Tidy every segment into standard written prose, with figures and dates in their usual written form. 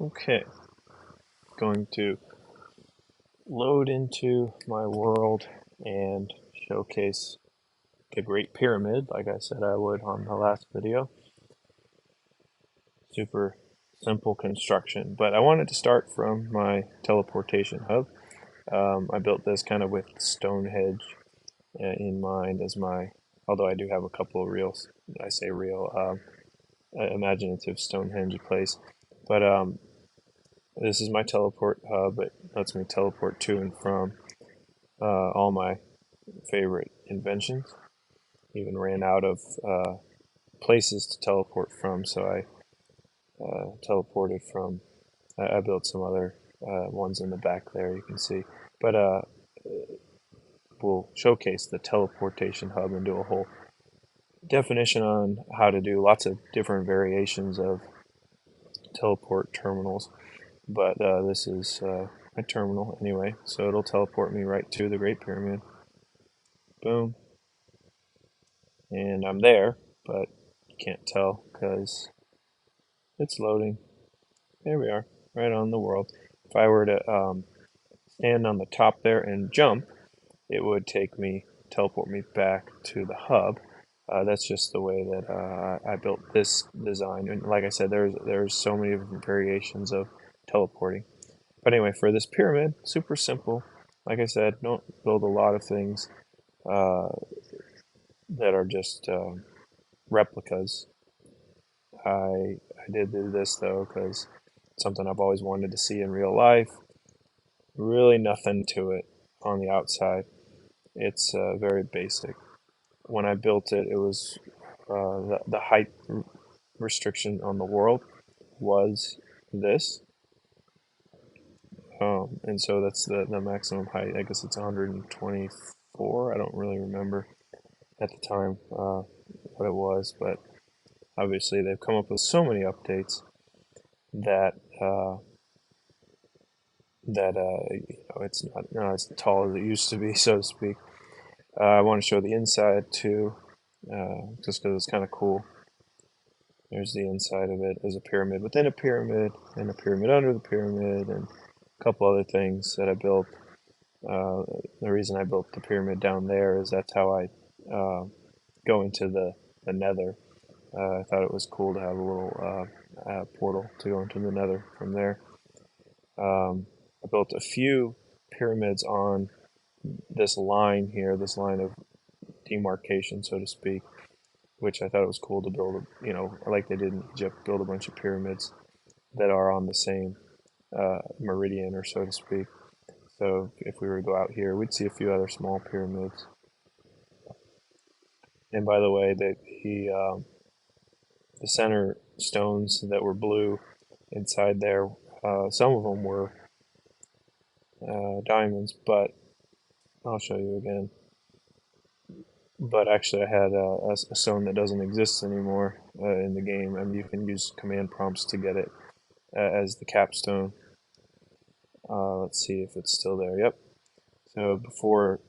Okay, going to load into my world and showcase the Great Pyramid, like I said I would on the last video. Super simple construction, but I wanted to start from my teleportation hub. I built this kind of with Stonehenge in mind as my, although I do have a couple of real, I say real, imaginative Stonehenge place. But this is my teleport hub. It lets me teleport to and from all my favorite inventions. Even ran out of places to teleport from, so I teleported from. I built some other ones in the back there, you can see. But we'll showcase the teleportation hub and do a whole definition on how to do lots of different variations of teleport terminals. But this is a terminal anyway, so it'll teleport me right to the Great Pyramid. Boom. And I'm there, but you can't tell because it's loading. There we are, right on the world. If I were to stand on the top there and jump, it would teleport me back to the hub. That's just the way that I built this design. And like I said, there's so many different variations of teleporting. But anyway, for this pyramid, super simple. Like I said, don't build a lot of things uh, that are just replicas. I did do this though because it's something I've always wanted to see in real life. Really nothing to it on the outside. It's very basic. When I built it, it was the height restriction on the world was this. And so that's the maximum height. I guess it's 124. I don't really remember at the time what it was, but obviously they've come up with so many updates that it's not as tall as it used to be, so to speak. I want to show the inside too, just because it's kind of cool. There's the inside of it. There's a pyramid within a pyramid, and a pyramid under the pyramid, and a couple other things that I built. The reason I built the pyramid down there is that's how I go into the nether. I thought it was cool to have a little portal to go into the nether from there. I built a few pyramids on this line here, this line of demarcation, so to speak, which I thought it was cool to build, like they did in Egypt, build a bunch of pyramids that are on the same meridian, or so to speak. So if we were to go out here, we'd see a few other small pyramids. And by the way, the center stones that were blue inside there, some of them were diamonds, but I'll show you again. But actually, I had a stone that doesn't exist anymore in the game, and you can use command prompts to get it as the capstone. Let's see if it's still there. Yep. So before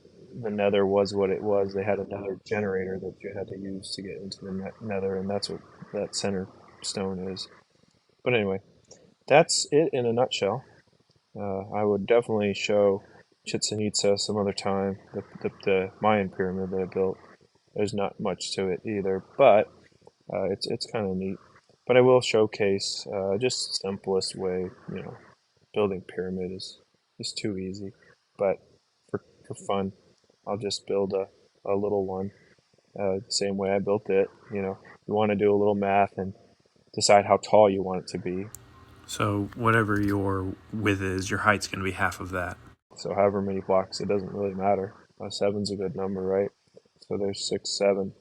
the nether was what it was, they had another generator that you had to use to get into the nether, and that's what that center stone is. But anyway, that's it in a nutshell. I would definitely show Chichen Itza some other time, the Mayan pyramid that I built. There's not much to it either, but it's kind of neat. But I will showcase just the simplest way. Building pyramid is too easy, but for fun, I'll just build a little one the same way I built it. You want to do a little math and decide how tall you want it to be. So whatever your width is, your height's going to be half of that. So however many blocks, it doesn't really matter. Seven's a good number, right? So there's 6, 7.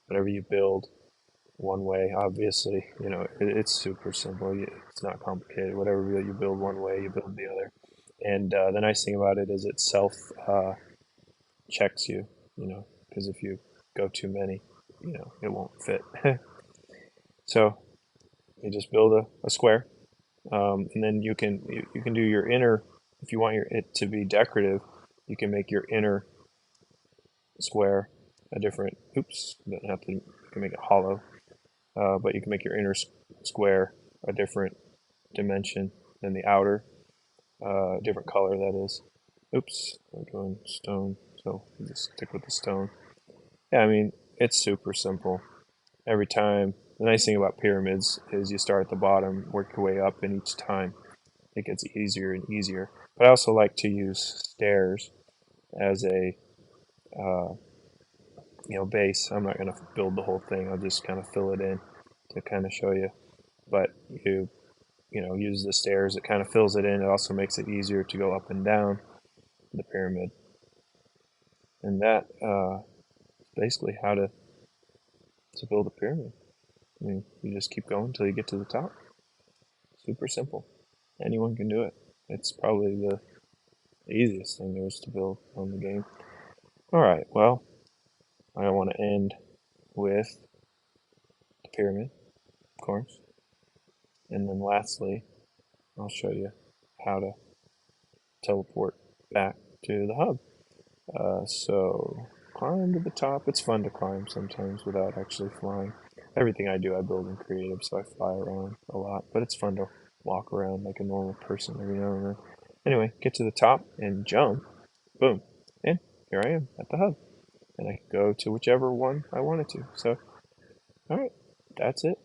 Whatever you build one way, obviously, it's super simple. It's not complicated. Whatever you build one way, you build the other. And the nice thing about it is it self checks you, because if you go too many, it won't fit. So you just build a square, and then you can do your inner. If you want it to be decorative, you can make your inner square a different. Oops, you don't have to. You can make it hollow, but you can make your inner square a different dimension than the outer, different color that is. Oops, I'm doing stone, so we'll just stick with the stone. Yeah, I mean, it's super simple. Every time, the nice thing about pyramids is you start at the bottom, work your way up, and each time it gets easier and easier. But I also like to use stairs as a uh, base. I'm not going to build the whole thing. I'll just kind of fill it in to kind of show you. But use the stairs. It kind of fills it in. It also makes it easier to go up and down the pyramid. And that is basically how to build a pyramid. I mean, you just keep going until you get to the top. Super simple. Anyone can do it. It's probably the easiest thing there is to build on the game. All right. Well, I want to end with the pyramid, of course, and then lastly, I'll show you how to teleport back to the hub. So climb to the top. It's fun to climb sometimes without actually flying. Everything I do, I build in creative, so I fly around a lot. But it's fun to walk around like a normal person every now and then. Anyway, get to the top and jump. Boom. And here I am at the hub. And I can go to whichever one I wanted to. So, alright, that's it.